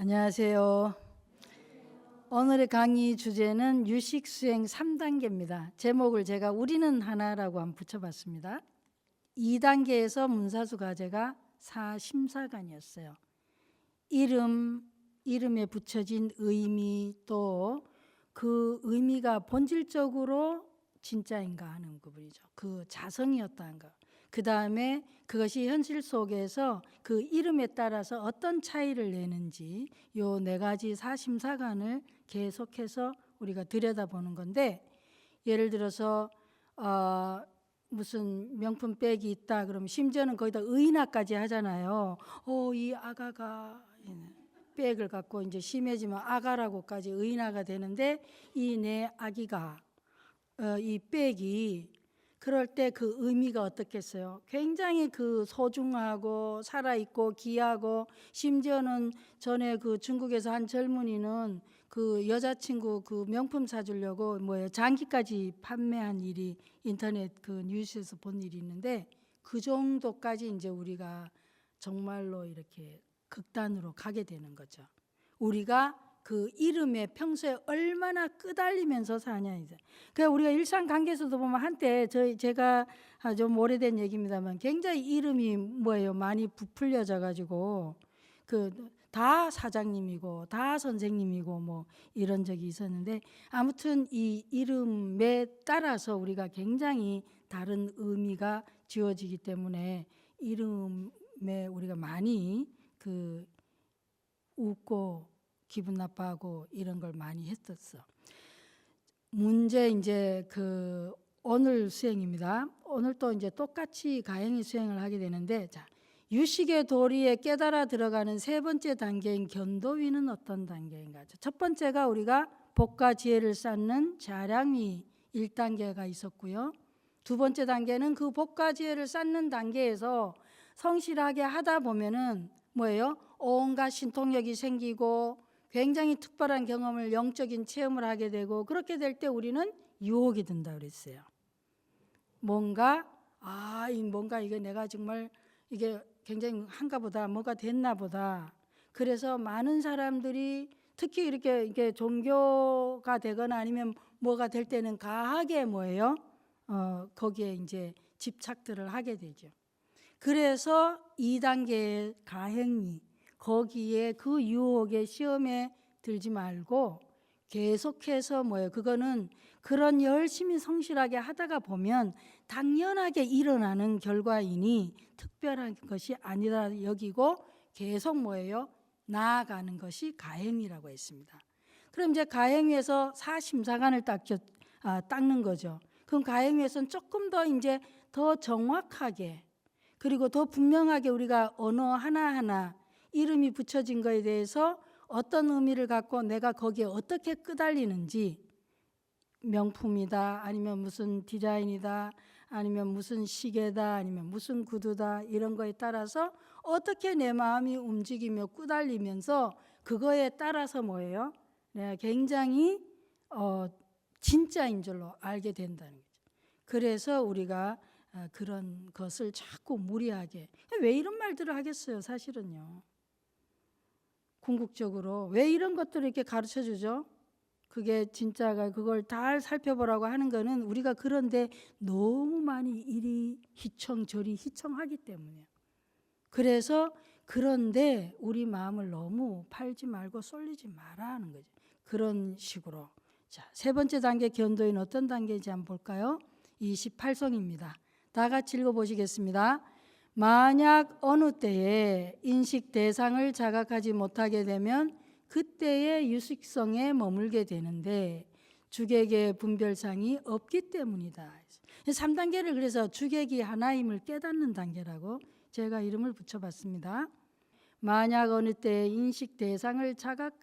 안녕하세요. 오늘의 강의 주제는 유식 수행 3단계입니다. 제목을 제가 우리는 하나라고 한번 붙여봤습니다. 2단계에서 문사수 과제가 사심사관이었어요. 이름에 붙여진 의미, 또 그 의미가 본질적으로 진짜인가 하는 부분이죠. 그 자성이었다는 거. 그 다음에 그것이 현실 속에서 그 이름에 따라서 어떤 차이를 내는지 요 네 가지 사심사관을 계속해서 우리가 들여다보는 건데, 예를 들어서 무슨 명품 백이 있다 그러면 심지어는 거기다 의인화까지 하잖아요. 이 아가가 백을 갖고 이제 심해지면 아가라고까지 의인화가 되는데, 이 내 아기가 이 백이 그럴 때 그 의미가 어떻겠어요? 굉장히 그 소중하고 살아있고 귀하고, 심지어는 전에 그 중국에서 한 젊은이는 그 여자친구 그 명품 사주려고 장기까지 판매한 일이 인터넷 그 뉴스에서 본 일이 있는데, 그 정도까지 이제 우리가 정말로 이렇게 극단으로 가게 되는 거죠. 우리가 그 이름에 평소에 얼마나 끄달리면서 사냐 이제. 그러니까 우리가 일상 관계에서도 보면 한때 제가 좀 오래된 얘기입니다만 굉장히 이름이 많이 부풀려져 가지고 그 다 사장님이고 다 선생님이고 뭐 이런 적이 있었는데, 아무튼 이 이름에 따라서 우리가 굉장히 다른 의미가 지어지기 때문에 이름에 우리가 많이 그 웃고 기분 나빠하고 이런 걸 많이 했었어. 문제 이제 그 오늘 수행입니다. 오늘 또 이제 똑같이 가행이 수행을 하게 되는데, 자, 유식의 도리에 깨달아 들어가는 세 번째 단계인 견도위는 어떤 단계인가? 첫 번째가 우리가 복과 지혜를 쌓는 자량위 1단계가 있었고요. 두 번째 단계는 그 복과 지혜를 쌓는 단계에서 성실하게 하다 보면은 뭐예요? 온갖 신통력이 생기고 굉장히 특별한 경험을, 영적인 체험을 하게 되고, 그렇게 될 때 우리는 유혹이 든다 그랬어요. 뭔가 이게 내가 정말 이게 굉장히 한가 보다, 뭐가 됐나 보다. 그래서 많은 사람들이 특히 이렇게 종교가 되거나 아니면 뭐가 될 때는 가하게 거기에 이제 집착들을 하게 되죠. 그래서 2단계의 가행위, 거기에 그 유혹의 시험에 들지 말고 계속해서 그거는 그런 열심히 성실하게 하다가 보면 당연하게 일어나는 결과이니 특별한 것이 아니라 여기고 계속 나아가는 것이 가행위라고 했습니다. 그럼 이제 가행위에서 사심사관을 닦는 거죠. 그럼 가행위에서는 조금 더 이제 더 정확하게, 그리고 더 분명하게 우리가 언어 하나하나 이름이 붙여진 거에 대해서 어떤 의미를 갖고 내가 거기에 어떻게 끄달리는지, 명품이다 아니면 무슨 디자인이다 아니면 무슨 시계다 아니면 무슨 구두다, 이런 거에 따라서 어떻게 내 마음이 움직이며 끄달리면서 그거에 따라서 내가 굉장히 진짜인 줄로 알게 된다는 거죠. 그래서 우리가 그런 것을 자꾸 무리하게, 왜 이런 말들을 하겠어요? 사실은요, 궁극적으로 왜 이런 것들을 이렇게 가르쳐 주죠? 그게 진짜가, 그걸 다 살펴보라고 하는 거는 우리가 그런데 너무 많이 이리 희청 저리 희청하기 때문이에요. 그래서 그런데 우리 마음을 너무 팔지 말고 쏠리지 마라 하는 거죠. 그런 식으로. 자, 세 번째 단계 견도인 어떤 단계인지 한번 볼까요? 28성입니다. 다 같이 읽어보시겠습니다. 만약 어느 때에 인식 대상을 자각하지 못하게 되면 그때의 유식성에 머물게 되는데 주객의 분별상이 없기 때문이다. 3단계를 그래서 주객이 하나임을 깨닫는 단계라고 제가 이름을 붙여봤습니다. 만약 어느 때에 인식 대상을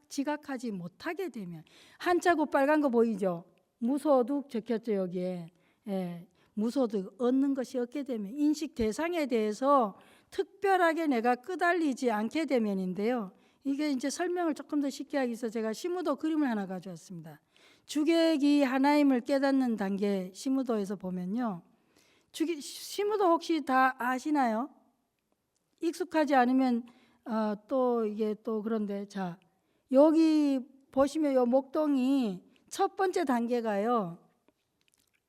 지각하지 못하게 되면, 한자고 빨간 거 보이죠? 무소득 적혔죠 여기에. 무소득, 얻는 것이 없게 되면, 인식 대상에 대해서 특별하게 내가 끄달리지 않게 되면인데요. 이게 이제 설명을 조금 더 쉽게 하기 위해서 제가 시무도 그림을 하나 가져왔습니다. 주객이 하나임을 깨닫는 단계 시무도에서 보면요, 시무도 혹시 다 아시나요? 익숙하지 않으면 또 이게 또 그런데, 자, 여기 보시면 요 목동이 첫 번째 단계가요.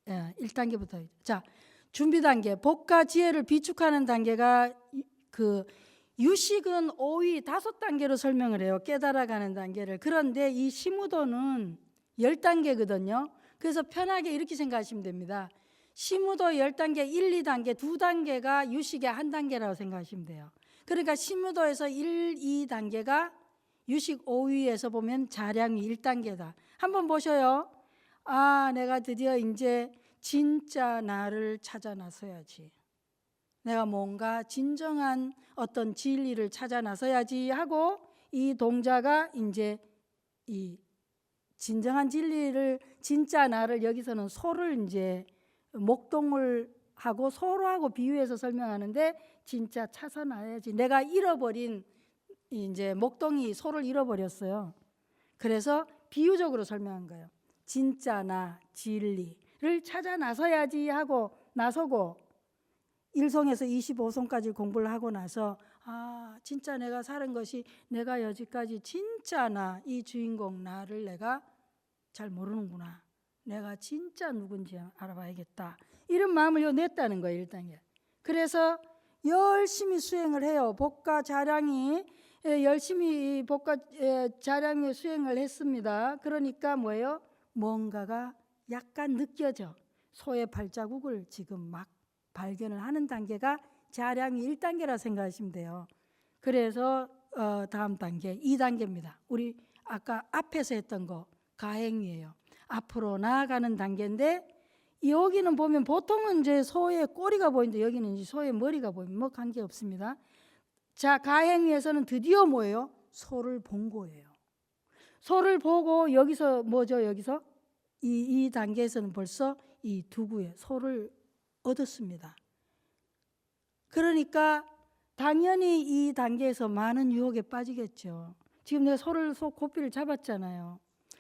1단계부터. 자, 준비 단계. 복과 지혜를 비축하는 단계가 그 유식은 5위 5단계로 설명을 해요. 깨달아가는 단계를. 그런데 이 시무도는 10단계거든요. 그래서 편하게 이렇게 생각하시면 됩니다. 시무도 10단계, 1, 2단계, 2단계가 유식의 한 단계라고 생각하시면 돼요. 그러니까 시무도에서 1, 2단계가 유식 5위에서 보면 자량이 1단계다. 한번 보셔요. 아, 내가 드디어 이제 진짜 나를 찾아 나서야지. 내가 뭔가 진정한 어떤 진리를 찾아 나서야지 하고 이 동자가 이제 이 진정한 진리를 진짜 나를 여기서는 소를 이제 목동을 하고 소로하고 비유해서 설명하는데 진짜 찾아놔야지. 내가 잃어버린 이제 목동이 소를 잃어버렸어요. 그래서 비유적으로 설명한 거예요. 진짜 나 진리를 찾아 나서야지 하고 나서고 1송에서 25송까지 공부를 하고 나서 아, 진짜 내가 사는 것이 내가 여지까지 진짜 나, 이 주인공 나를 내가 잘 모르는구나. 내가 진짜 누군지 알아봐야겠다. 이런 마음을 냈다는 거예요. 1단계. 그래서 열심히 수행을 해요. 복과 자량이 열심히 복과 자량의 수행을 했습니다. 그러니까 뭐예요? 뭔가가 약간 느껴져. 소의 발자국을 지금 막 발견을 하는 단계가 자량이 1단계라 생각하시면 돼요. 그래서 다음 단계 2단계입니다. 우리 아까 앞에서 했던 거 가행위예요. 앞으로 나아가는 단계인데 여기는 보면 보통은 이제 소의 꼬리가 보이는데 여기는 이제 소의 머리가 보이면 뭐 관계 없습니다. 자, 가행위에서는 드디어 뭐예요? 소를 본 거예요. 소를 보고 여기서 뭐죠? 여기서 이 단계에서는 벌써 이 두구에 소를 얻었습니다. 그러니까 당연히 이 단계에서 많은 유혹에 빠지겠죠. 지금 내가 소 고삐를 잡았잖아요.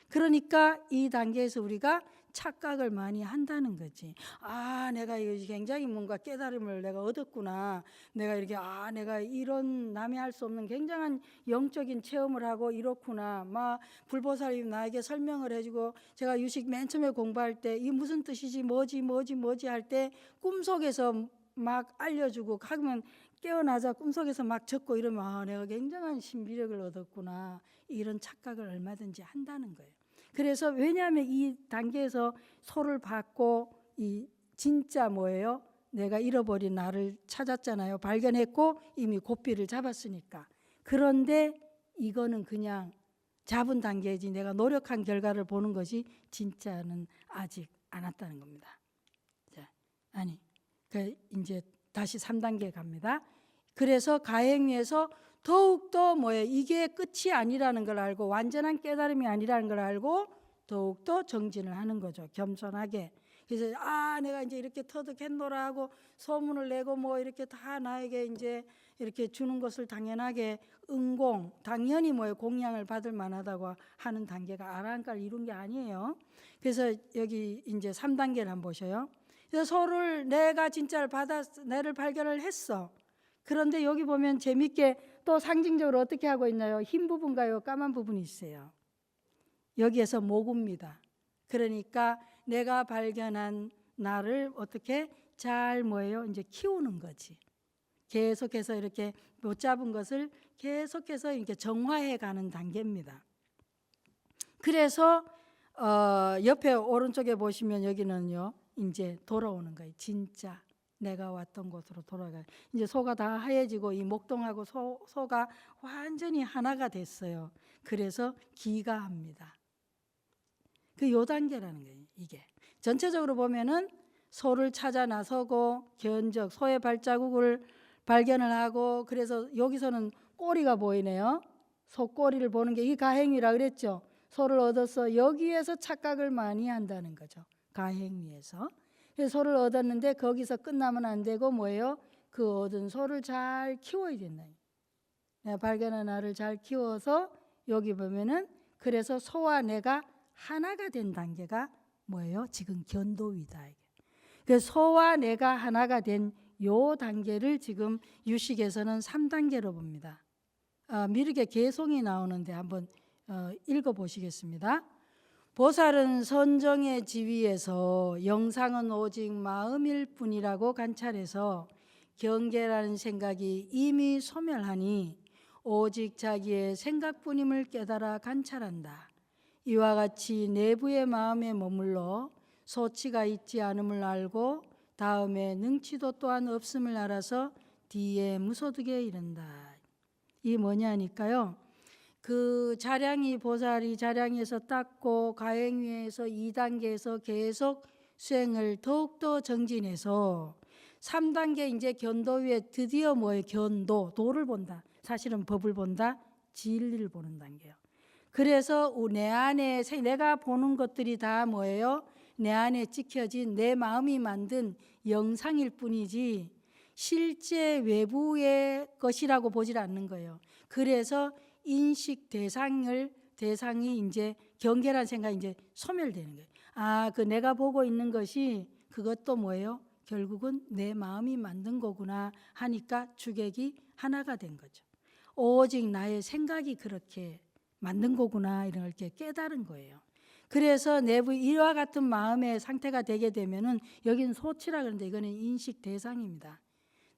그러니까 이 단계에서 우리가 착각을 많이 한다는 거지. 아, 내가 이거 굉장히 뭔가 깨달음을 내가 얻었구나. 내가 이렇게 내가 이런 남이 할 수 없는 굉장한 영적인 체험을 하고 이렇구나. 막 불보살이 나에게 설명을 해주고 제가 유식 맨 처음에 공부할 때 이 무슨 뜻이지 뭐지 할 때 꿈속에서 막 알려주고 하면 깨어나자 꿈속에서 막 적고 이러면 내가 굉장한 신비력을 얻었구나. 이런 착각을 얼마든지 한다는 거예요. 그래서 왜냐하면 이 단계에서 소를 받고 이 진짜 뭐예요? 내가 잃어버린 나를 찾았잖아요. 발견했고 이미 고삐를 잡았으니까. 그런데 이거는 그냥 잡은 단계지 내가 노력한 결과를 보는 것이 진짜는 아직 안 왔다는 겁니다. 자, 이제 다시 3단계 갑니다. 그래서 가행위에서 더욱더 뭐예요? 이게 끝이 아니라는 걸 알고 완전한 깨달음이 아니라는 걸 알고 더욱더 정진을 하는 거죠. 겸손하게. 그래서 내가 이제 이렇게 터득했노라 하고 소문을 내고 뭐 이렇게 다 나에게 이제 이렇게 주는 것을 당연하게 응공, 당연히 뭐예요? 공양을 받을 만하다고 하는 단계가 아라한가를 이룬 게 아니에요. 그래서 여기 이제 3단계를 한번 보셔요. 그래서 소를 내가 진짜를 내를 발견을 했어. 그런데 여기 보면 재밌게 또 상징적으로 어떻게 하고 있나요? 흰 부분과요, 까만 부분이 있어요. 여기에서 모구입니다. 그러니까 내가 발견한 나를 어떻게 잘 뭐예요? 이제 키우는 거지. 계속해서 이렇게 못 잡은 것을 계속해서 이렇게 정화해 가는 단계입니다. 그래서 옆에 오른쪽에 보시면 여기는요, 이제 돌아오는 거예요. 진짜 내가 왔던 곳으로 돌아가요. 이제 소가 다 하얘지고 이 목동하고 소가 완전히 하나가 됐어요. 그래서 기가합니다. 요 단계라는 거예요. 이게 전체적으로 보면은 소를 찾아 나서고 견적, 소의 발자국을 발견을 하고, 그래서 여기서는 꼬리가 보이네요. 소 꼬리를 보는 게 이 가행위라 그랬죠. 소를 얻어서 여기에서 착각을 많이 한다는 거죠. 가행위에서. 그래서 소를 얻었는데 거기서 끝나면 안 되고 뭐예요? 그 얻은 소를 잘 키워야 된다. 내가 발견한 나를 잘 키워서 여기 보면은 그래서 소와 내가 하나가 된 단계가 뭐예요? 지금 견도위다. 그래서 소와 내가 하나가 된 요 단계를 지금 유식에서는 3단계로 봅니다. 미륵에 개송이 나오는데 한번 읽어보시겠습니다. 보살은 선정의 지위에서 영상은 오직 마음일 뿐이라고 관찰해서 경계라는 생각이 이미 소멸하니 오직 자기의 생각뿐임을 깨달아 관찰한다. 이와 같이 내부의 마음에 머물러 소치가 있지 않음을 알고 다음에 능치도 또한 없음을 알아서 뒤에 무소득에 이른다. 이 뭐냐니까요. 그 자량이 보살이 자량에서 닦고 가행위에서 2단계에서 계속 수행을 더욱더 정진해서 3단계 이제 견도위에 드디어 뭐예요? 견도, 도를 본다. 사실은 법을 본다. 진리를 보는 단계예요. 그래서 내 안에 내가 보는 것들이 다 뭐예요? 내 안에 찍혀진 내 마음이 만든 영상일 뿐이지 실제 외부의 것이라고 보질 않는 거예요. 그래서 인식 대상이 이제 경계란 생각이 이제 소멸되는 거예요. 아, 그 내가 보고 있는 것이 그것도 뭐예요? 결국은 내 마음이 만든 거구나 하니까 주객이 하나가 된 거죠. 오직 나의 생각이 그렇게 만든 거구나 이런 걸 이렇게 깨달은 거예요. 그래서 내부 이와 같은 마음의 상태가 되게 되면은 여기는 소치라 그러는데 이거는 인식 대상입니다.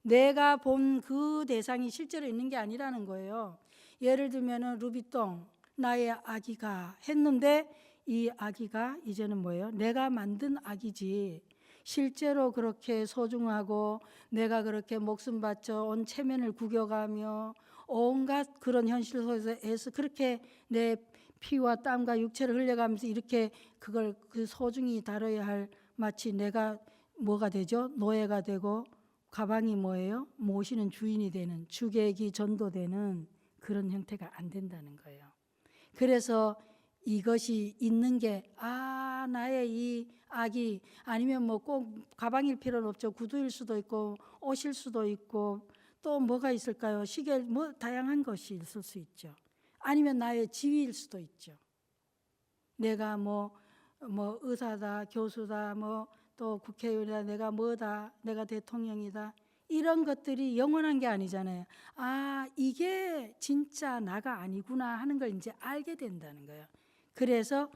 내가 본 그 대상이 실제로 있는 게 아니라는 거예요. 예를 들면은 루비똥 나의 아기가 했는데 이 아기가 이제는 뭐예요? 내가 만든 아기지. 실제로 그렇게 소중하고 내가 그렇게 목숨 바쳐 온 체면을 구겨가며 온갖 그런 현실 속에서 그렇게 내 피와 땀과 육체를 흘려가면서 이렇게 그걸 그 소중히 다뤄야 할 마치 내가 뭐가 되죠? 노예가 되고 가방이 뭐예요? 모시는 주인이 되는 주객이 전도되는 그런 형태가 안 된다는 거예요. 그래서 이것이 있는 게 나의 이 악이 아니면 뭐 꼭 가방일 필요는 없죠. 구두일 수도 있고 옷일 수도 있고 또 뭐가 있을까요? 시계 뭐 다양한 것이 있을 수 있죠. 아니면 나의 지위일 수도 있죠. 내가 뭐 의사다, 교수다, 뭐 또 국회의원이다, 내가 뭐다, 내가 대통령이다. 이런 것들이 영원한 게 아니잖아요. 이게 진짜 나가 아니구나 하는 걸 이제 알게 된다는 거예요. 그래서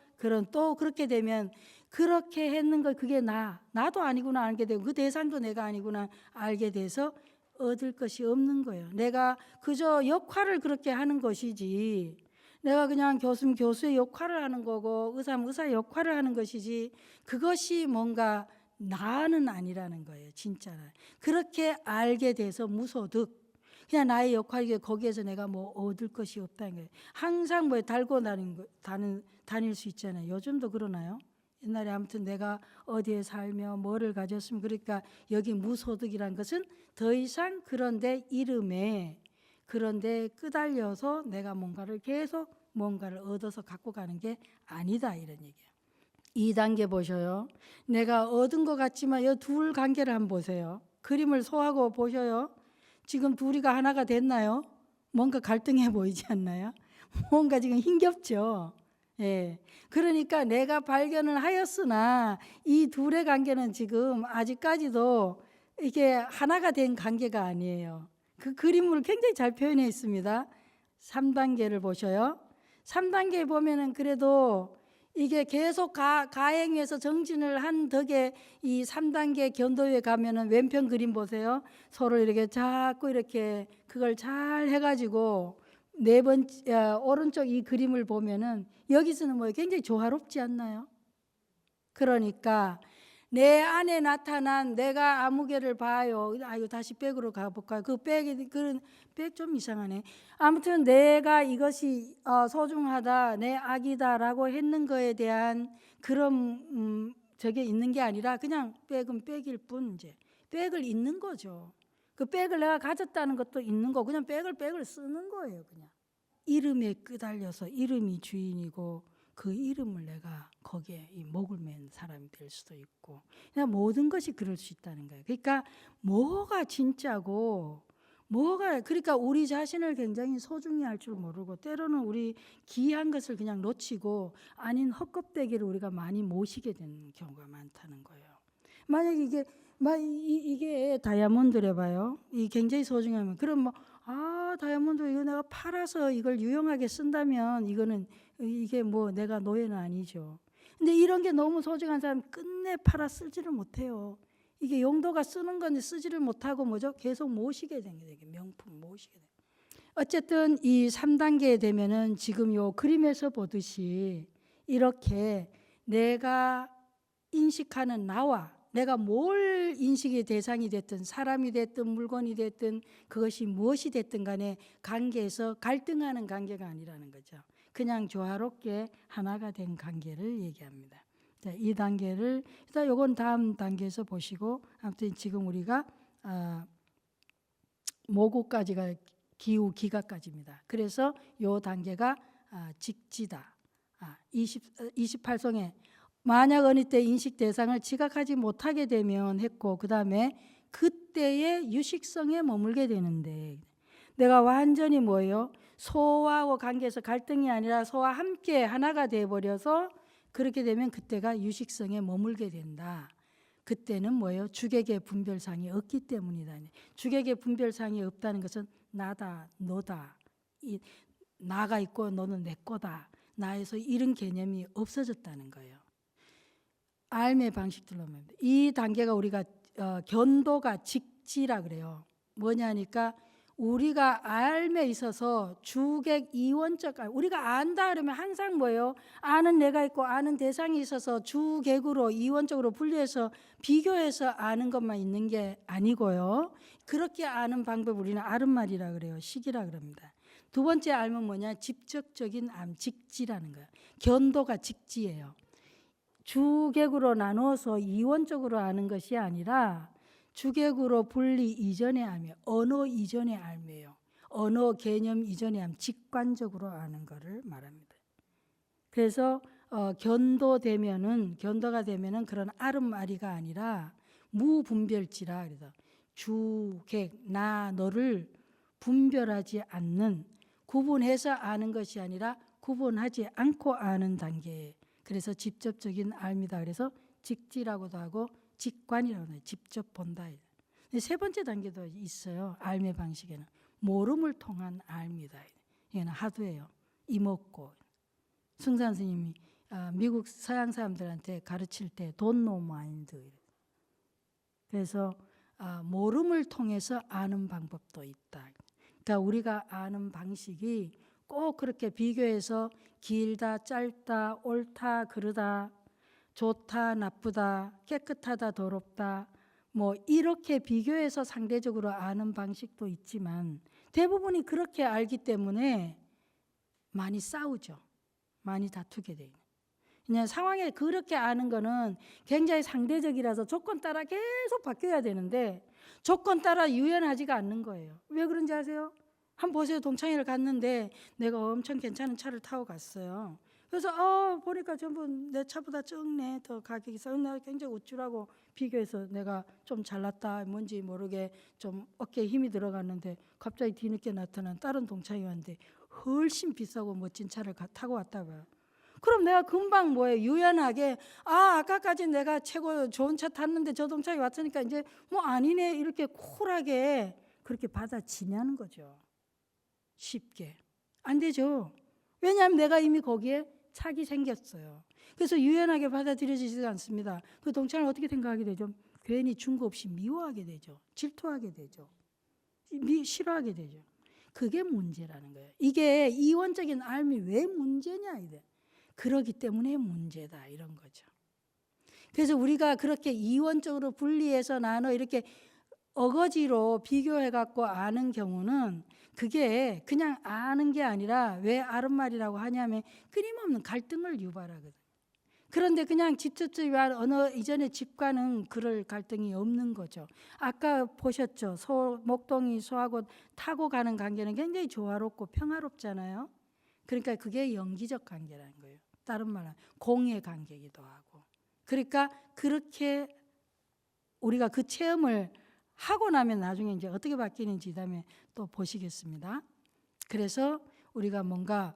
또 그렇게 되면 그렇게 했는 거 그게 나도 아니구나 알게 되고 그 대상도 내가 아니구나 알게 돼서 얻을 것이 없는 거예요. 내가 그저 역할을 그렇게 하는 것이지 내가 그냥 교수는 교수의 역할을 하는 거고 의사는 의사의 역할을 하는 것이지 그것이 뭔가 나는 아니라는 거예요. 진짜는. 그렇게 알게 돼서 무소득. 그냥 나의 역할이 거기에서 내가 뭐 얻을 것이 없다는 거예요. 항상 뭐 달고 다닐 수 있잖아요. 요즘도 그러나요? 옛날에 아무튼 내가 어디에 살며 뭐를 가졌으면 그러니까 여기 무소득이란 것은 더 이상 그런데 이름에 그런데 끄달려서 내가 뭔가를 계속 뭔가를 얻어서 갖고 가는 게 아니다 이런 얘기예요. 2단계 보셔요. 내가 얻은 것 같지만 이 둘 관계를 한번 보세요. 그림을 소하고 보셔요. 지금 둘이가 하나가 됐나요? 뭔가 갈등해 보이지 않나요? 뭔가 지금 힘겹죠. 예. 그러니까 내가 발견을 하였으나 이 둘의 관계는 지금 아직까지도 이게 하나가 된 관계가 아니에요. 그 그림을 굉장히 잘 표현해 있습니다. 3단계를 보셔요. 3단계 보면은 그래도 이게 계속 가행위에서 정진을 한 덕에 이 3단계 견도에 가면은 왼편 그림 보세요. 서로 이렇게 자꾸 이렇게 그걸 잘 해가지고 오른쪽 이 그림을 보면은 여기서는 뭐 굉장히 조화롭지 않나요? 그러니까 내 안에 나타난 내가 아무개를 봐요. 이거 다시 백으로 가볼까요? 백 좀 이상하네. 아무튼 내가 이것이 소중하다, 내 악이다라고 했는 거에 대한 그런 저게 있는 게 아니라 그냥 백은 백일 뿐 이제 백을 있는 거죠. 그 백을 내가 가졌다는 것도 있는 거. 그냥 백을 쓰는 거예요. 그냥 이름에 끄달려서 이름이 주인이고. 그 이름을 내가 거기에 이 목을 맨 사람이 될 수도 있고 그냥 모든 것이 그럴 수 있다는 거예요. 그러니까 뭐가 진짜고 그러니까 우리 자신을 굉장히 소중히 할 줄 모르고 때로는 우리 귀한 것을 그냥 놓치고 아닌 헛껍데기를 우리가 많이 모시게 되는 경우가 많다는 거예요. 만약에 이게 다이아몬드래 봐요. 이 굉장히 소중하면 그럼 아, 다이아몬드 이거 내가 팔아서 이걸 유용하게 쓴다면 이게 뭐 내가 노예는 아니죠. 근데 이런 게 너무 소중한 사람 끝내 팔아 쓰지를 못해요. 이게 용도가 쓰는 건데 쓰지를 못하고 뭐죠? 계속 모시게 된 게 명품 모시게 된. 어쨌든 이 3단계에 되면은 지금 요 그림에서 보듯이 이렇게 내가 인식하는 나와 내가 뭘 인식의 대상이 됐든 사람이 됐든 물건이 됐든 그것이 무엇이 됐든 간에 관계에서 갈등하는 관계가 아니라는 거죠. 그냥 조화롭게 하나가 된 관계를 얘기합니다. 자, 이 단계를 일단 요건 다음 단계에서 보시고 아무튼 지금 우리가 모구까지가 기후 기가까지입니다. 그래서 요 단계가 직지다. 28성에 만약 어느 때 인식 대상을 지각하지 못하게 되면 했고 그 다음에 그때의 유식성에 머물게 되는데 내가 완전히 뭐예요? 소하고 관계에서 갈등이 아니라 소와 함께 하나가 되어버려서 그렇게 되면 그때가 유식성에 머물게 된다. 그때는 뭐예요? 주객의 분별상이 없기 때문이다. 주객의 분별상이 없다는 것은 나다, 너다, 나가 있고 너는 내 거다. 나에서 이런 개념이 없어졌다는 거예요. 알매 방식들로 말합니다. 이 단계가 우리가 견도가 직지라 그래요. 뭐냐니까 우리가 알매 있어서 주객 이원적 우리가 안다 그러면 항상 뭐예요? 아는 내가 있고 아는 대상이 있어서 주객으로 이원적으로 분리해서 비교해서 아는 것만 있는 게 아니고요. 그렇게 아는 방법 우리는 아른말이라 그래요. 식이라 그럽니다. 두 번째 알면 뭐냐? 직접적인 암, 직지라는 거예요. 견도가 직지예요. 주객으로 나눠서 이원적으로 아는 것이 아니라 주객으로 분리 이전의 암이에요. 언어 이전의 암이에요. 언어 개념 이전의 암, 직관적으로 아는 것을 말합니다. 그래서 견도가 되면은 그런 아름아리가 아니라 무분별지라 그래서 주객, 나, 너를 분별하지 않는 구분해서 아는 것이 아니라 구분하지 않고 아는 단계. 그래서 직접적인 알미다. 그래서 직지라고도 하고 직관이라고 해요. 직접 본다. 세 번째 단계도 있어요. 알매 방식에는 모름을 통한 알미다. 이거는 하도예요. 이먹고 승산 스님이 미국 서양 사람들한테 가르칠 때 Don't know mind. 그래서 모름을 통해서 아는 방법도 있다. 그러니까 우리가 아는 방식이 꼭 그렇게 비교해서 길다, 짧다, 옳다, 그르다, 좋다, 나쁘다, 깨끗하다, 더럽다, 뭐 이렇게 비교해서 상대적으로 아는 방식도 있지만 대부분이 그렇게 알기 때문에 많이 싸우죠. 많이 다투게 돼요. 그냥 상황에 그렇게 아는 거는 굉장히 상대적이라서 조건 따라 계속 바뀌어야 되는데 조건 따라 유연하지가 않는 거예요. 왜 그런지 아세요? 한번 보세요. 동창회를 갔는데 내가 엄청 괜찮은 차를 타고 갔어요. 그래서 보니까 전부 내 차보다 적네. 더 가격이 싸. 나 굉장히 우쭐하고 비교해서 내가 좀 잘났다. 뭔지 모르게 좀 어깨에 힘이 들어갔는데 갑자기 뒤늦게 나타난 다른 동창회한테 훨씬 비싸고 멋진 차를 타고 왔다고요. 그럼 내가 금방 뭐예요? 유연하게 아까까지 내가 최고 좋은 차 탔는데 저 동창이 왔으니까 이제 뭐 아니네 이렇게 쿨하게 그렇게 받아치냐는 거죠. 쉽게 안 되죠. 왜냐하면 내가 이미 거기에 착이 생겼어요. 그래서 유연하게 받아들여지지 않습니다. 그 동창을 어떻게 생각하게 되죠? 괜히 중고 없이 미워하게 되죠. 질투하게 되죠. 싫어하게 되죠. 그게 문제라는 거예요. 이게 이원적인 알미 왜 문제냐 이래. 그러기 때문에 문제다 이런 거죠. 그래서 우리가 그렇게 이원적으로 분리해서 나눠 이렇게 어거지로 비교해 갖고 아는 경우는 그게 그냥 아는 게 아니라 왜 아른말이라고 하냐면 끊임없는 갈등을 유발하거든요. 그런데 그냥 직접적인 언어 이전의 직관은 그럴 갈등이 없는 거죠. 아까 보셨죠? 목동이 소하고 타고 가는 관계는 굉장히 조화롭고 평화롭잖아요. 그러니까 그게 영기적 관계라는 거예요. 다른 말은 공의 관계이기도 하고. 그러니까 그렇게 우리가 그 체험을 하고 나면 나중에 이제 어떻게 바뀌는지 다음에 또 보시겠습니다. 그래서 우리가 뭔가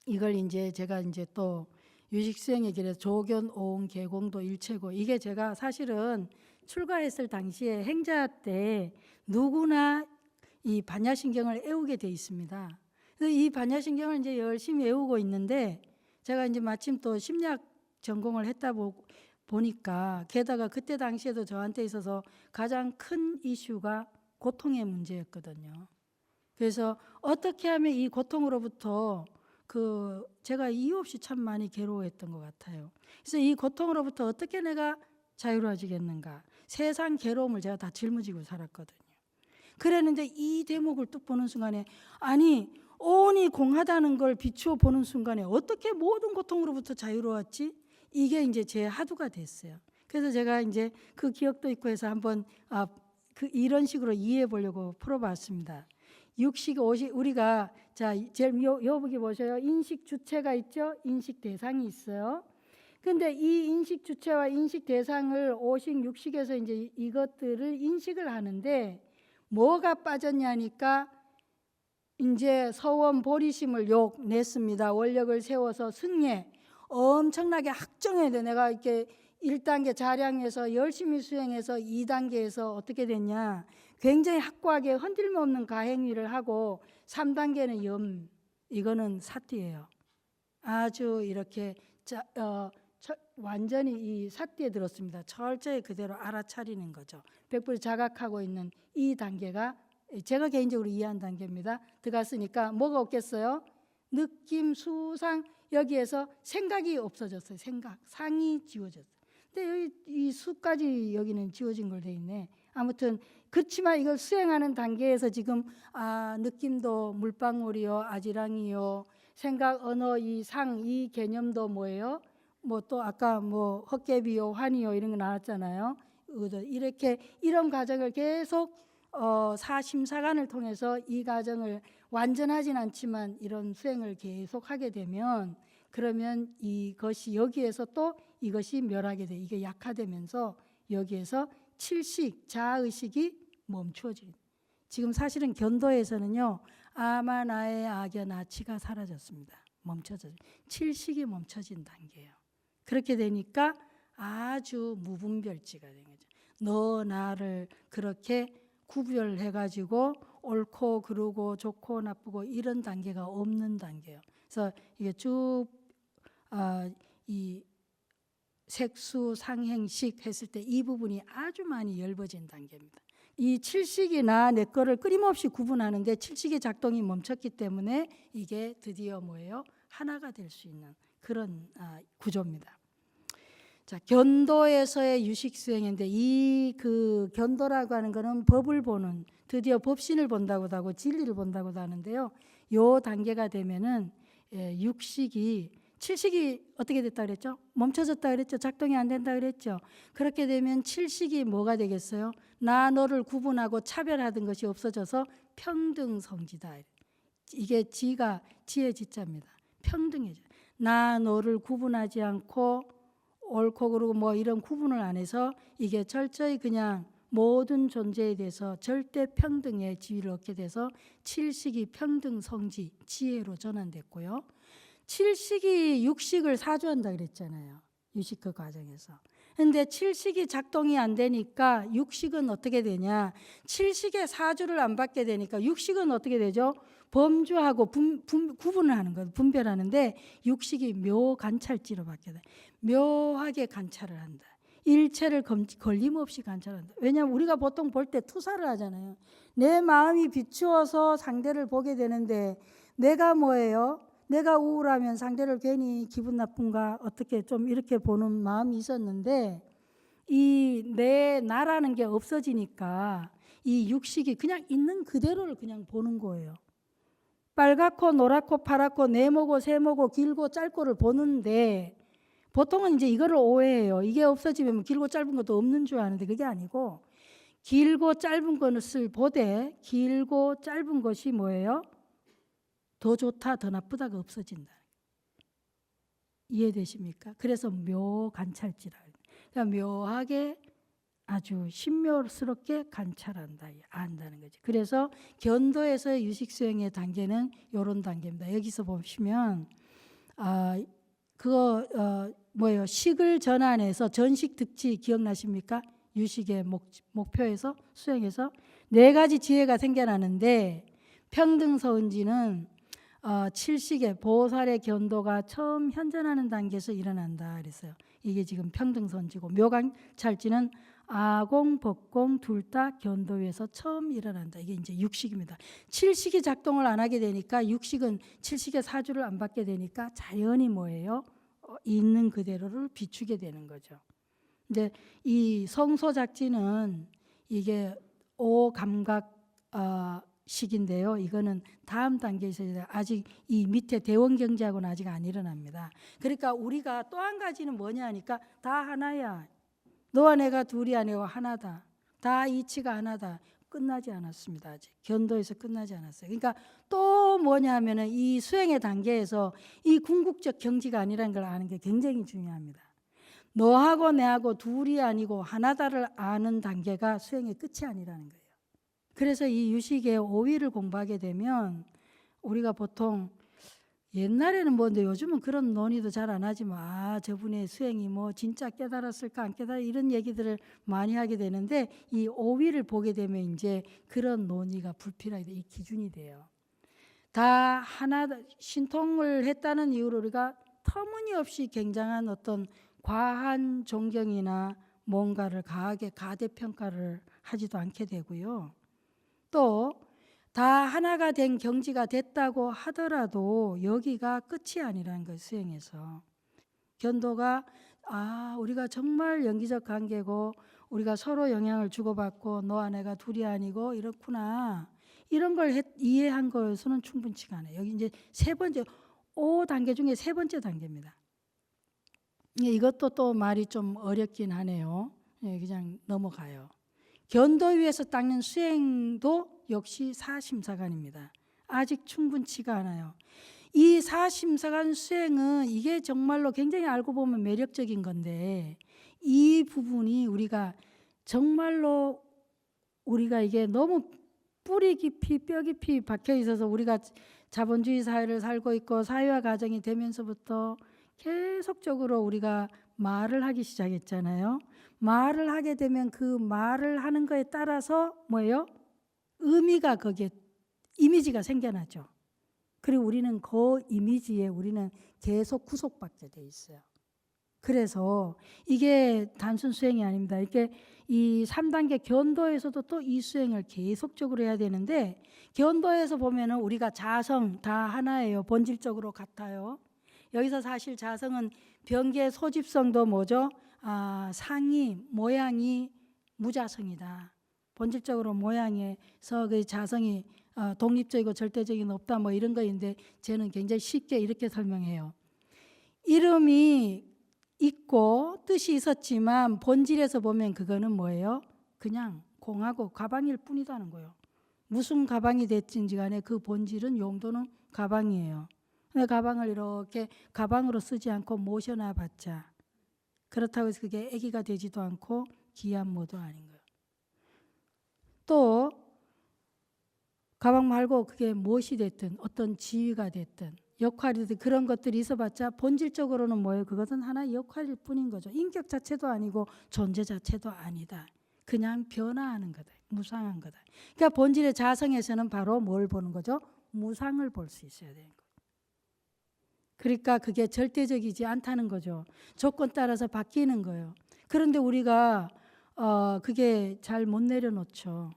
이걸 이제 제가 이제 또 유식수행의 길에 조견, 오응, 계공도 일체고 이게 제가 사실은 출가했을 당시에 행자 때 누구나 이 반야신경을 애우게 돼 있습니다. 그래서 이 반야신경을 이제 열심히 애우고 있는데 제가 이제 마침 또 심리학 전공을 했다 보니까 게다가 그때 당시에도 저한테 있어서 가장 큰 이슈가 고통의 문제였거든요. 그래서 어떻게 하면 이 고통으로부터 제가 이유 없이 참 많이 괴로워했던 것 같아요. 그래서 이 고통으로부터 어떻게 내가 자유로워지겠는가. 세상 괴로움을 제가 다 짊어지고 살았거든요. 그랬는데 이 대목을 뚝 보는 순간에 아니 온이 공하다는 걸 비추어 보는 순간에 어떻게 모든 고통으로부터 자유로웠지? 이게 이제 제 화두가 됐어요. 그래서 제가 이제 그 기억도 있고 해서 한번 이런 식으로 이해해 보려고 풀어봤습니다. 육식, 오식, 우리가 자 제일 여기 보셔요. 인식 주체가 있죠. 인식 대상이 있어요. 근데 이 인식 주체와 인식 대상을 오식, 육식에서 이제 이것들을 인식을 하는데 뭐가 빠졌냐니까 이제 서원 보리심을 욕 냈습니다. 원력을 세워서 승리해. 엄청나게 확정해야 돼. 내가 이렇게 1단계 자량에서 열심히 수행해서 2단계에서 어떻게 됐냐. 굉장히 확고하게 흔들림 없는 가행위를 하고 3단계는 염. 이거는 사띠예요. 아주 이렇게 완전히 이 사띠에 들었습니다. 철저히 그대로 알아차리는 거죠. 100% 자각하고 있는 이 단계가 제가 개인적으로 이해한 단계입니다. 들어갔으니까 뭐가 없겠어요? 느낌, 수상, 여기에서 생각이 없어졌어요. 생각, 상이 지워졌어요. 근데 여기 이 수까지 여기는 지워진 걸 돼 있네. 아무튼 그렇지만 이걸 수행하는 단계에서 지금 느낌도 물방울이요, 아지랑이요, 생각, 언어, 이 상, 이 개념도 뭐예요? 뭐 또 아까 뭐 헛개비요, 환이요 이런 거 나왔잖아요. 이렇게 이런 과정을 계속 사심사관을 통해서 이 과정을 완전하진 않지만 이런 수행을 계속 하게 되면 그러면 이것이 여기에서 또 이것이 멸하게 돼. 이게 약화되면서 여기에서 칠식, 자아의식이 멈추어지는. 지금 사실은 견도에서는요. 아마 나의 악여 나치가 사라졌습니다. 멈춰져. 칠식이 멈춰진 단계예요. 그렇게 되니까 아주 무분별지가 된 거죠. 너 나를 그렇게 구별해가지고 옳고 그르고 좋고 나쁘고 이런 단계가 없는 단계예요. 그래서 이게 쭉 이 색수 상행식 했을 때 이 부분이 아주 많이 열버진 단계입니다. 이 칠식이나 내 거를 끊임없이 구분하는데 칠식의 작동이 멈췄기 때문에 이게 드디어 뭐예요? 하나가 될 수 있는 그런 구조입니다. 자, 견도에서의 유식 수행인데 이 견도라고 하는 거는 법을 보는 드디어 법신을 본다고도 하고 진리를 본다고도 하는데요. 요 단계가 되면은 육식이 칠식이 어떻게 됐다 그랬죠? 멈춰졌다 그랬죠? 작동이 안 된다 그랬죠? 그렇게 되면 칠식이 뭐가 되겠어요? 나 너를 구분하고 차별하던 것이 없어져서 평등성지다. 이게 지의 지자입니다. 평등해져. 나 너를 구분하지 않고 옳고 그르고 뭐 이런 구분을 안 해서 이게 철저히 그냥 모든 존재에 대해서 절대 평등의 지위를 얻게 돼서 칠식이 평등성지 지혜로 전환됐고요. 칠식이 육식을 사주한다 그랬잖아요. 유식 그 과정에서. 근데 칠식이 작동이 안 되니까 육식은 어떻게 되냐. 칠식의 사주를 안 받게 되니까 육식은 어떻게 되죠? 범주하고 구분을 하는 거예요. 분별하는데 육식이 묘관찰지로 받게 돼. 묘하게 관찰을 한다. 일체를 걸림없이 관찰한다. 왜냐하면 우리가 보통 볼 때 투사를 하잖아요. 내 마음이 비추어서 상대를 보게 되는데 내가 뭐예요? 내가 우울하면 상대를 괜히 기분 나쁜가 어떻게 좀 이렇게 보는 마음이 있었는데 이 내 나라는 게 없어지니까 이 육식이 그냥 있는 그대로를 그냥 보는 거예요. 빨갛고 노랗고 파랗고 네모고 세모고 길고 짧고를 보는데 보통은 이제 이거를 오해해요. 이게 없어지면 길고 짧은 것도 없는 줄 아는데 그게 아니고 길고 짧은 것을 보되 길고 짧은 것이 뭐예요? 더 좋다 더 나쁘다가 없어진다. 이해되십니까? 그래서 묘관찰지라. 그러니까 묘하게 아주 신묘스럽게 관찰한다, 안다는 거지. 그래서 견도에서의 유식수행의 단계는 이런 단계입니다. 여기서 보시면 뭐예요? 식을 전환해서 전식 득치 기억나십니까? 유식의 목표에서 수행해서 네 가지 지혜가 생겨나는데 평등서은지는 칠식의 보살의 견도가 처음 현존하는 단계에서 일어난다 그랬어요. 이게 지금 평등선지고 묘강찰지는 아공, 법공 둘 다 견도에서 처음 일어난다. 이게 이제 육식입니다. 칠식이 작동을 안 하게 되니까 육식은 칠식의 사주를 안 받게 되니까 자연히 뭐예요? 있는 그대로를 비추게 되는 거죠. 근데 이 성소작지는 이게 오감각 식인데요. 이거는 다음 단계에서 아직 이 밑에 대원경지하고는 아직 안 일어납니다. 그러니까 우리가 또 한 가지는 뭐냐 하니까 다 하나야. 너와 내가 둘이 아니고 하나다. 다 이치가 하나다. 끝나지 않았습니다. 아직 견도에서 끝나지 않았어요. 그러니까 또 뭐냐 하면은 이 수행의 단계에서 이 궁극적 경지가 아니라는 걸 아는 게 굉장히 중요합니다. 너하고 내하고 둘이 아니고 하나다를 아는 단계가 수행의 끝이 아니라는 거예요. 그래서 이 유식의 오위를 공부하게 되면 우리가 보통 옛날에는 뭔데 요즘은 그런 논의도 잘 안 하지만 저분의 수행이 뭐 진짜 깨달았을까 안 깨달았을까 이런 얘기들을 많이 하게 되는데 이 오위를 보게 되면 이제 그런 논의가 불필요하게 돼. 이 기준이 돼요. 다 하나 신통을 했다는 이유로 우리가 터무니없이 굉장한 어떤 과한 존경이나 뭔가를 강하게 가대평가를 하지도 않게 되고요. 또 다 하나가 된 경지가 됐다고 하더라도 여기가 끝이 아니라는 거예요. 수행에서 견도가 우리가 정말 연기적 관계고 우리가 서로 영향을 주고받고 너와 내가 둘이 아니고 이렇구나 이런 걸 이해한 것으로는 충분치가 않아요. 여기 이제 세 번째 5단계 중에 세 번째 단계입니다. 이것도 또 말이 좀 어렵긴 하네요. 그냥 넘어가요. 견도 위에서 닦는 수행도 역시 사심사관입니다. 아직 충분치가 않아요. 이 사심사관 수행은 이게 정말로 굉장히 알고 보면 매력적인 건데 이 부분이 우리가 정말로 우리가 이게 너무 뿌리 깊이 뼈 깊이 박혀 있어서 우리가 자본주의 사회를 살고 있고 사회화 과정이 되면서부터 계속적으로 우리가 말을 하기 시작했잖아요. 말을 하게 되면 그 말을 하는 거에 따라서 뭐예요? 의미가 거기에 이미지가 생겨나죠. 그리고 우리는 그 이미지에 우리는 계속 구속받게 돼 있어요. 그래서 이게 단순 수행이 아닙니다. 이렇게 이 3단계 견도에서도 또 이 수행을 계속적으로 해야 되는데 견도에서 보면은 우리가 자성 다 하나예요. 본질적으로 같아요. 여기서 사실 자성은 병계 소집성도 뭐죠? 상이 모양이 무자성이다. 본질적으로 모양에서 그 자성이 독립적이고 절대적인 없다 뭐 이런 거인데 저는 굉장히 쉽게 이렇게 설명해요. 이름이 있고 뜻이 있었지만 본질에서 보면 그거는 뭐예요? 그냥 공하고 가방일 뿐이다는 거예요. 무슨 가방이 됐든지 간에 그 본질은 용도는 가방이에요. 근데 가방을 이렇게 가방으로 쓰지 않고 모셔놔 봤자 그렇다고 해서 그게 애기가 되지도 않고 귀한 뭐도 아닌 거예요. 또 가방 말고 그게 무엇이 됐든 어떤 지위가 됐든 역할이 됐든 그런 것들이 있어봤자 본질적으로는 뭐예요? 그것은 하나의 역할일 뿐인 거죠. 인격 자체도 아니고 존재 자체도 아니다. 그냥 변화하는 거다. 무상한 거다. 그러니까 본질의 자성에서는 바로 뭘 보는 거죠? 무상을 볼 수 있어야 되는 거예요. 그러니까 그게 절대적이지 않다는 거죠. 조건 따라서 바뀌는 거예요. 그런데 우리가 그게 잘 못 내려놓죠.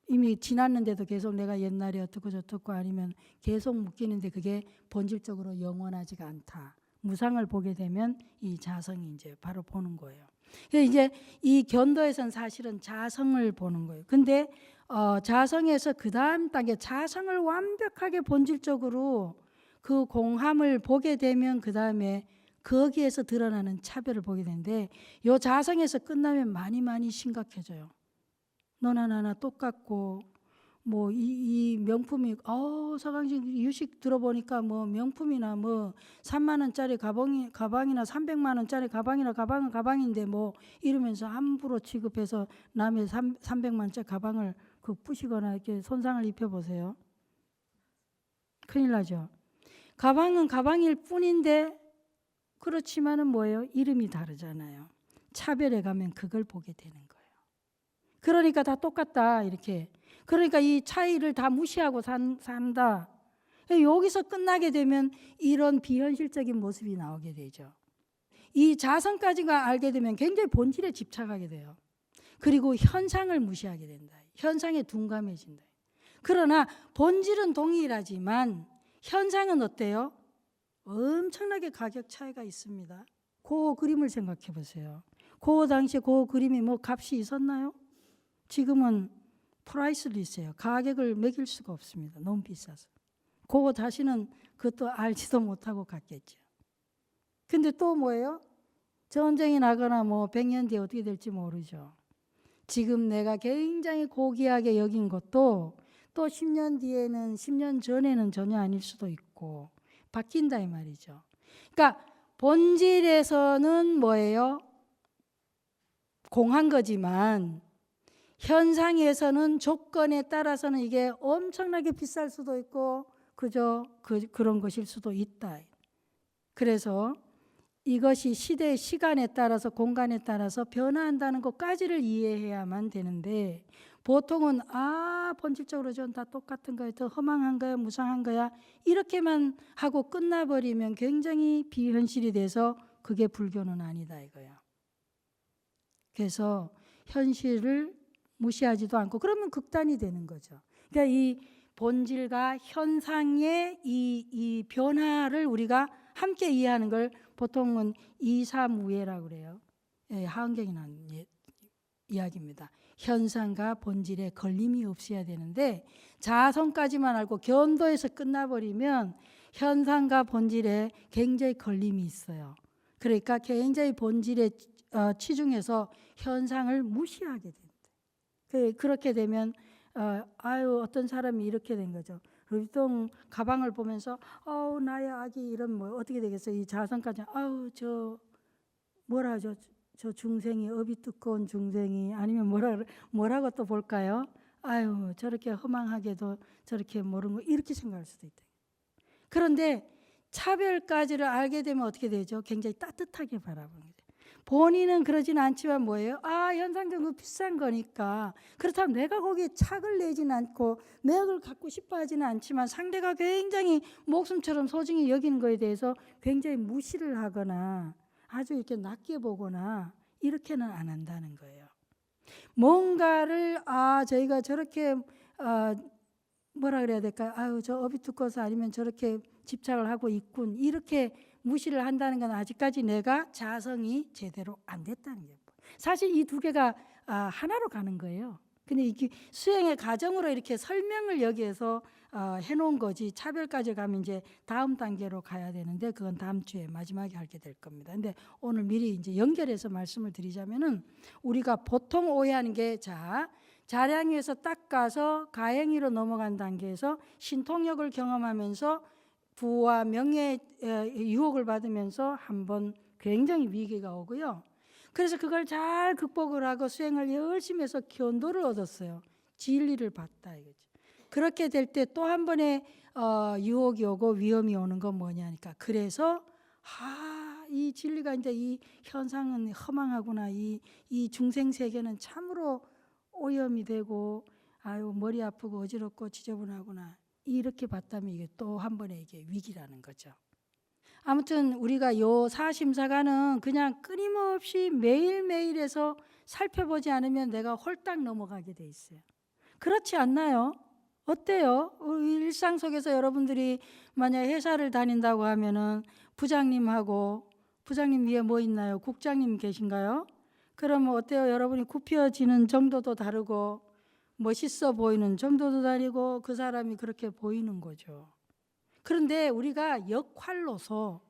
이미 지났는데도 계속 내가 옛날에 어떻고 저떻고 아니면 계속 묶이는데 그게 본질적으로 영원하지가 않다. 무상을 보게 되면 이 자성이 이제 바로 보는 거예요. 이제 이 견도에서는 사실은 자성을 보는 거예요. 근데 자성에서 그 다음 단계 자성을 완벽하게 본질적으로 그 공함을 보게 되면 그 다음에 거기에서 드러나는 차별을 보게 되는데 이 자성에서 끝나면 많이 심각해져요. 너나 나나 똑같고 뭐 이 명품이 서강식 유식 들어보니까 뭐 명품이나 뭐 3만 원짜리 가방이나 300만 원짜리 가방이나 가방은 가방인데 뭐 이러면서 함부로 취급해서 남의 300만 원짜리 가방을 그 부시거나 이렇게 손상을 입혀 보세요. 큰일 나죠. 가방은 가방일 뿐인데 그렇지만은 뭐예요? 이름이 다르잖아요. 차별해 가면 그걸 보게 되는 거예요. 그러니까 다 똑같다 이렇게. 그러니까 이 차이를 다 무시하고 산다. 여기서 끝나게 되면 이런 비현실적인 모습이 나오게 되죠. 이 자성까지가 알게 되면 굉장히 본질에 집착하게 돼요. 그리고 현상을 무시하게 된다. 현상에 둔감해진다. 그러나 본질은 동일하지만 현상은 어때요? 엄청나게 가격 차이가 있습니다. 그 그림을 생각해 보세요. 그 당시에 그 그림이 뭐 값이 있었나요? 지금은 프라이스리스예요. 가격을 매길 수가 없습니다. 너무 비싸서. 그거 다시는 그것도 알지도 못하고 갔겠죠. 근데 또 뭐예요? 전쟁이 나거나 뭐 100년 뒤에 어떻게 될지 모르죠. 지금 내가 굉장히 고귀하게 여긴 것도 또 10년 뒤에는 10년 전에는 전혀 아닐 수도 있고 바뀐다 이 말이죠. 그러니까 본질에서는 뭐예요? 공한 거지만 현상에서는 조건에 따라서는 이게 엄청나게 비쌀 수도 있고 그저 그런 것일 수도 있다. 그래서 이것이 시대, 시간에 따라서 공간에 따라서 변화한다는 것까지를 이해해야만 되는데 보통은 본질적으로 전 다 똑같은 거야, 더 허망한 거야, 무상한 거야 이렇게만 하고 끝나버리면 굉장히 비현실이 돼서 그게 불교는 아니다 이거야. 그래서 현실을 무시하지도 않고 그러면 극단이 되는 거죠. 그러니까 이 본질과 현상의 이 변화를 우리가 함께 이해하는 걸 보통은 이사무예라고 그래요. 하은경이 나온 이야기입니다. 현상과 본질에 걸림이 없어야 되는데 자성까지만 알고 견도에서 끝나버리면 현상과 본질에 굉장히 걸림이 있어요. 그러니까 굉장히 본질에 치중해서 현상을 무시하게 됩니다. 그렇게 되면 어떤 사람이 이렇게 된 거죠. 루비통 가방을 보면서 나의 아기 이런 뭐 어떻게 되겠어요? 이 자성까지 저 뭐라 하죠? 저 중생이 업이 두꺼운 중생이 아니면 뭐라고 또 볼까요? 저렇게 허망하게도 저렇게 모르는 거 이렇게 생각할 수도 있다. 그런데 차별까지를 알게 되면 어떻게 되죠? 굉장히 따뜻하게 바라보는 거죠. 본인은 그러진 않지만 뭐예요? 현상적으로 비싼 거니까 그렇다면 내가 거기에 착을 내지는 않고 매력을 갖고 싶어 하지는 않지만 상대가 굉장히 목숨처럼 소중히 여기는 거에 대해서 굉장히 무시를 하거나 아주 이렇게 낮게 보거나 이렇게는 안 한다는 거예요. 뭔가를 저희가 저렇게 뭐라 그래야 될까요? 저 업이 두꺼워서 아니면 저렇게 집착을 하고 있군 이렇게 무시를 한다는 건 아직까지 내가 자성이 제대로 안 됐다는 거예요. 사실 이 두 개가 하나로 가는 거예요. 근데 이게 수행의 과정으로 이렇게 설명을 여기에서 해놓은 거지 차별까지 가면 이제 다음 단계로 가야 되는데 그건 다음 주에 마지막에 하게 될 겁니다. 근데 오늘 미리 이제 연결해서 말씀을 드리자면은 우리가 보통 오해하는 게 자량위에서 딱 가서 가행위로 넘어간 단계에서 신통력을 경험하면서 부와 명예의 유혹을 받으면서 한번 굉장히 위기가 오고요. 그래서 그걸 잘 극복을 하고 수행을 열심히 해서 견도를 얻었어요. 진리를 봤다 이거죠. 그렇게 될 때 또 한 번의 유혹이 오고 위험이 오는 건 뭐냐니까. 그래서 이 진리가 이제 이 현상은 허망하구나. 이 중생 세계는 참으로 오염이 되고 머리 아프고 어지럽고 지저분하구나. 이렇게 봤다면 이게 또 한 번의 이게 위기라는 거죠. 아무튼 우리가 요 사심사가는 그냥 끊임없이 매일매일에서 살펴보지 않으면 내가 홀딱 넘어가게 돼 있어요. 그렇지 않나요? 어때요? 우리 일상 속에서 여러분들이 만약 회사를 다닌다고 하면은 부장님 위에 뭐 있나요? 국장님 계신가요? 그러면 어때요? 여러분이 굽혀지는 정도도 다르고 멋있어 보이는 정도도 다르고 그 사람이 그렇게 보이는 거죠. 그런데 우리가 역할로서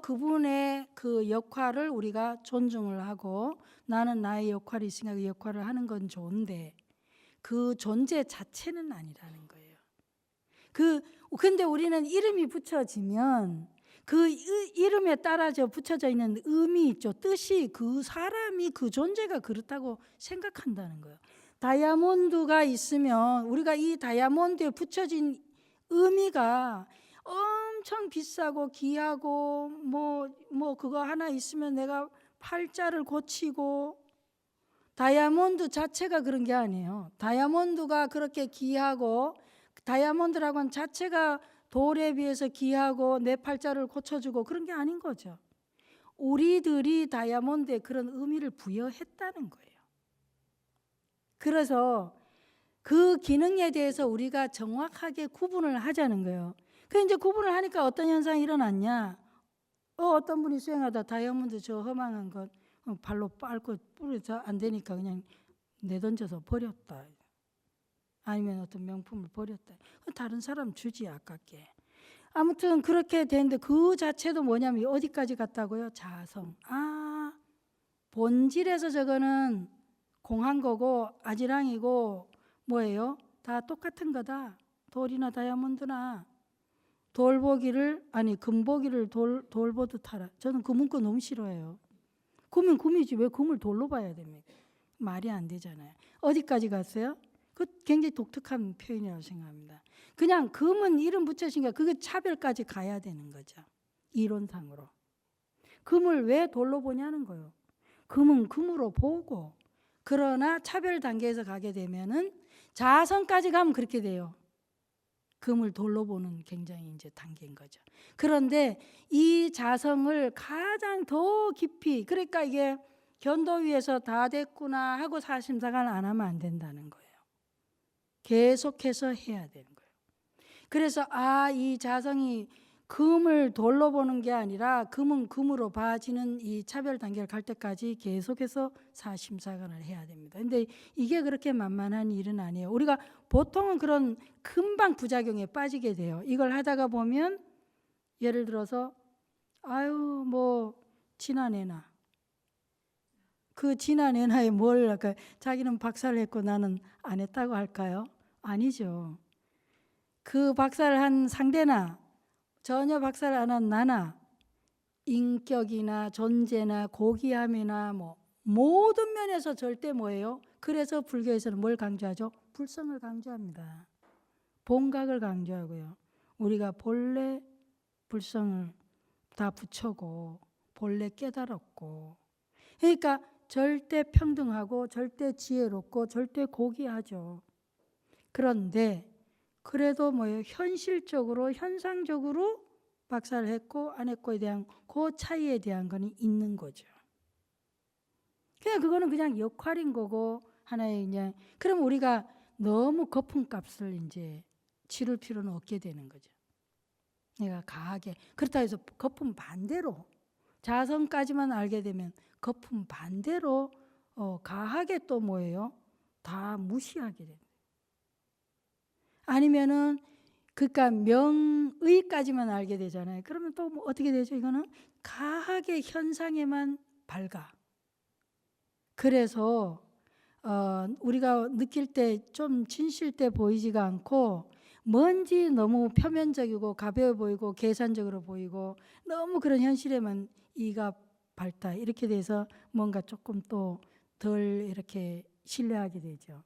그분의 그 역할을 우리가 존중을 하고 나는 나의 역할이 있으니까 그 역할을 하는 건 좋은데 그 존재 자체는 아니라는 거예요. 근데 우리는 이름이 붙여지면 그 이름에 따라서 붙여져 있는 의미 있죠. 뜻이 그 사람이 그 존재가 그렇다고 생각한다는 거예요. 다이아몬드가 있으면 우리가 이 다이아몬드에 붙여진 의미가 엄청 비싸고 귀하고 뭐 그거 하나 있으면 내가 팔자를 고치고 다이아몬드 자체가 그런 게 아니에요. 다이아몬드가 그렇게 귀하고 다이아몬드라고 하는 자체가 돌에 비해서 귀하고 내 팔자를 고쳐주고 그런 게 아닌 거죠. 우리들이 다이아몬드에 그런 의미를 부여했다는 거예요. 그래서 그 기능에 대해서 우리가 정확하게 구분을 하자는 거예요. 그 이제 구분을 하니까 어떤 현상이 일어났냐? 어떤 분이 수행하다 다이아몬드 저 허망한 것 발로 밟고 뿌려서 안 되니까 그냥 내던져서 버렸다. 아니면 어떤 명품을 버렸다. 다른 사람 주지 아깝게. 아무튼 그렇게 되는데 그 자체도 뭐냐면 어디까지 갔다고요? 자성. 본질에서 저거는 공한 거고 아지랑이고 뭐예요? 다 똑같은 거다. 돌이나 다이아몬드나 금보기를 돌보듯 하라. 저는 그 문구 너무 싫어해요. 금은 금이지 왜 금을 돌로 봐야 됩니까? 말이 안 되잖아요. 어디까지 갔어요? 그 굉장히 독특한 표현이라고 생각합니다. 그냥 금은 이름 붙여주니까 그게 차별까지 가야 되는 거죠. 이론상으로. 금을 왜 돌로 보냐는 거예요. 금은 금으로 보고 그러나 차별 단계에서 가게 되면은 자성까지 가면 그렇게 돼요. 금을 돌로 보는 굉장히 이제 단계인 거죠. 그런데 이 자성을 가장 더 깊이 그러니까 이게 견도위에서 다 됐구나 하고 사심사관 안 하면 안 된다는 거예요. 계속해서 해야 되는 거예요. 그래서 이 자성이 금을 돌로 보는 게 아니라 금은 금으로 봐지는 이 차별 단계를 갈 때까지 계속해서 사심사관을 해야 됩니다. 근데 이게 그렇게 만만한 일은 아니에요. 우리가 보통은 그런 금방 부작용에 빠지게 돼요. 이걸 하다가 보면 예를 들어서 지나내나 그 지나내나에 뭘 할까요? 자기는 박사를 했고 나는 안 했다고 할까요? 아니죠. 그 박사를 한 상대나 전혀 박사를 안 한 나나 인격이나 존재나 고귀함이나 모든 면에서 절대 뭐예요? 그래서 불교에서는 뭘 강조하죠? 불성을 강조합니다. 본각을 강조하고요. 우리가 본래 불성을 다 붙여고 본래 깨달았고 그러니까 절대 평등하고 절대 지혜롭고 절대 고귀하죠. 그런데 그래도 현실적으로 현상적으로 박사를 했고 안 했고에 대한 그 차이에 대한 거는 있는 거죠. 그냥 그거는 그냥 역할인 거고 하나의 그냥 그럼 우리가 너무 거품 값을 이제 치를 필요는 없게 되는 거죠. 내가 가하게 그렇다 해서 거품 반대로 자성까지만 알게 되면 거품 반대로 가하게 또 뭐예요? 다 무시하게 됩니다. 아니면은 그러니까 명의까지만 알게 되잖아요. 그러면 또 어떻게 되죠? 이거는 가하게 현상에만 밝아. 그래서 우리가 느낄 때 좀 진실돼 보이지가 않고 뭔지 너무 표면적이고 가벼워 보이고 계산적으로 보이고 너무 그런 현실에만 이가 밝다. 이렇게 돼서 뭔가 조금 또 덜 이렇게 신뢰하게 되죠.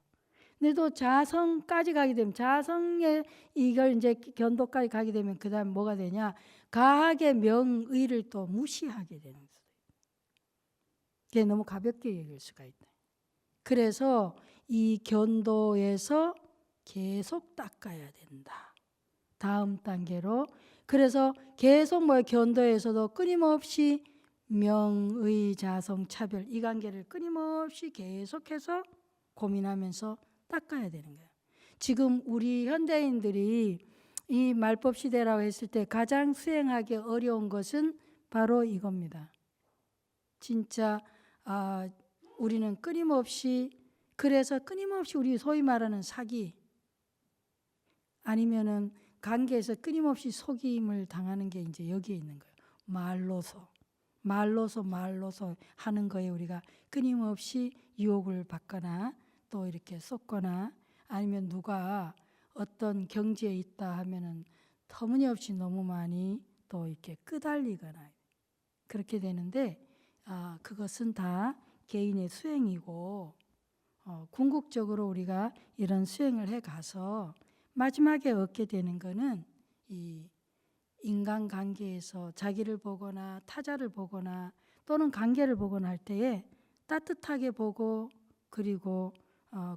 근데 또 자성까지 가게 되면 자성에 이걸 이제 견도까지 가게 되면 그다음 뭐가 되냐? 가하게 명의를 또 무시하게 되는 거예요. 그게 너무 가볍게 여길 수가 있다. 그래서 이 견도에서 계속 닦아야 된다. 다음 단계로 그래서 계속 견도에서도 끊임없이 명의 자성 차별 이 관계를 끊임없이 계속해서 고민하면서 닦아야 되는 거예요. 지금 우리 현대인들이 이 말법 시대라고 했을 때 가장 수행하기 어려운 것은 바로 이겁니다. 진짜 우리는 그래서 끊임없이 우리 소위 말하는 사기 아니면은 관계에서 끊임없이 속임을 당하는 게 이제 여기에 있는 거예요. 말로서 하는 거에 우리가 끊임없이 유혹을 받거나 또 이렇게 쏟거나 아니면 누가 어떤 경지에 있다 하면은 터무니없이 너무 많이 또 이렇게 끄달리거나 그렇게 되는데 그것은 다 개인의 수행이고 궁극적으로 우리가 이런 수행을 해가서 마지막에 얻게 되는 것은 이 인간관계에서 자기를 보거나 타자를 보거나 또는 관계를 보거나 할 때에 따뜻하게 보고 그리고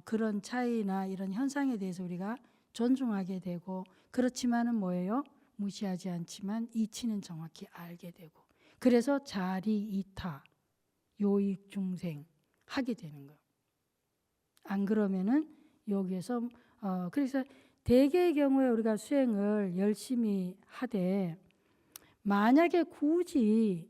그런 차이나 이런 현상에 대해서 우리가 존중하게 되고, 그렇지만은 뭐예요? 무시하지 않지만 이치는 정확히 알게 되고, 그래서 자리이타, 요익중생 하게 되는 거예요. 안 그러면은 여기에서 그래서 대개의 경우에 우리가 수행을 열심히 하되, 만약에 굳이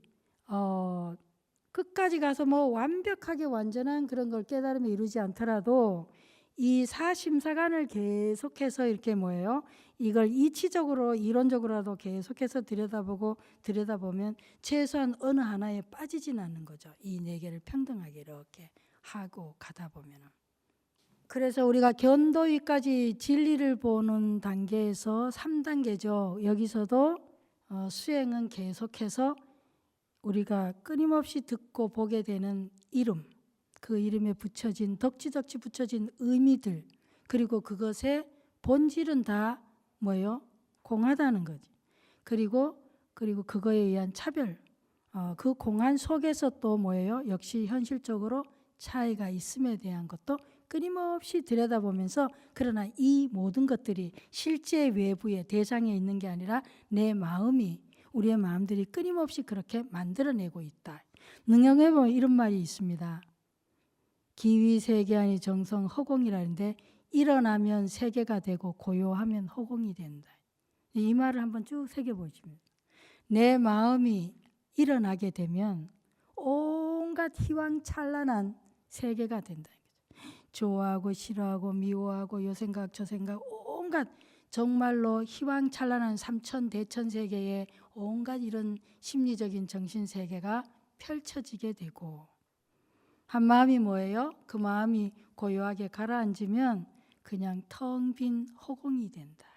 끝까지 가서 뭐 완벽하게 완전한 그런 걸 깨달음에 이루지 않더라도 이 사심사관을 계속해서 이렇게 뭐예요? 이걸 이치적으로 이론적으로라도 계속해서 들여다보면 최소한 어느 하나에 빠지진 않는 거죠. 이 네 개를 평등하게 이렇게 하고 가다 보면은. 그래서 우리가 견도위까지 진리를 보는 단계에서 3단계죠. 여기서도 수행은 계속해서 우리가 끊임없이 듣고 보게 되는 이름, 그 이름에 붙여진 덕지덕지 붙여진 의미들, 그리고 그것의 본질은 다 뭐예요? 공하다는 거지. 그리고 그거에 의한 차별, 그 공한 속에서 또 뭐예요? 역시 현실적으로 차이가 있음에 대한 것도 끊임없이 들여다보면서, 그러나 이 모든 것들이 실제 외부의 대상에 있는 게 아니라 내 마음이, 우리의 마음들이 끊임없이 그렇게 만들어내고 있다. 능영에 보면 이런 말이 있습니다. 기위세계아니 정성 허공이라는데, 일어나면 세계가 되고 고요하면 허공이 된다. 이 말을 한번 쭉 새겨보시면, 내 마음이 일어나게 되면 온갖 희망찬란한 세계가 된다. 좋아하고 싫어하고 미워하고 요 생각 저 생각 온갖 정말로 희망찬란한 삼천 대천 세계에 온갖 이런 심리적인 정신 세계가 펼쳐지게 되고, 한 마음이 뭐예요? 그 마음이 고요하게 가라앉으면 그냥 텅 빈 허공이 된다.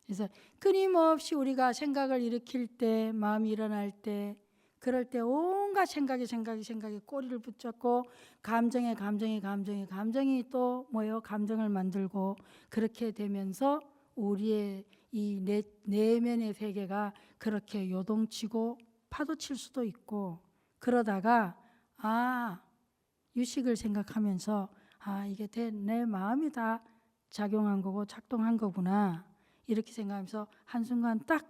그래서 끊임없이 우리가 생각을 일으킬 때, 마음이 일어날 때, 그럴 때 온갖 생각이 꼬리를 붙잡고 감정이 또 뭐예요? 감정을 만들고, 그렇게 되면서 우리의 이 내면의 세계가 그렇게 요동치고 파도칠 수도 있고, 그러다가 유식을 생각하면서 이게 내 마음이 다 작용한 거고 작동한 거구나, 이렇게 생각하면서 한순간 딱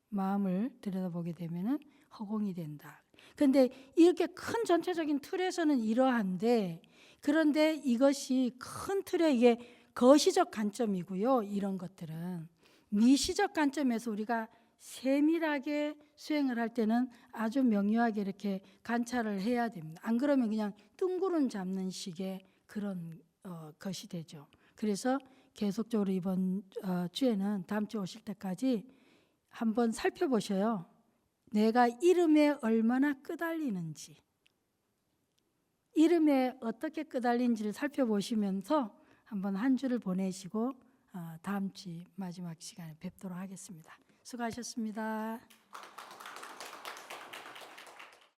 마음을 들여다보게 되면은 허공이 된다. 그런데 이렇게 큰 전체적인 틀에서는 이러한데, 그런데 이것이 큰 틀에 이게 거시적 관점이고요. 이런 것들은 미시적 관점에서 우리가 세밀하게 수행을 할 때는 아주 명료하게 이렇게 관찰을 해야 됩니다. 안 그러면 그냥 뜬구름 잡는 식의 그런 것이 되죠. 그래서 계속적으로 이번 주에는 다음 주 오실 때까지 한번 살펴보셔요. 내가 이름에 얼마나 끄달리는지, 이름에 어떻게 끄달린지를 살펴보시면서 한번 한 주를 보내시고 다음 주 마지막 시간에 뵙도록 하겠습니다. 수고하셨습니다.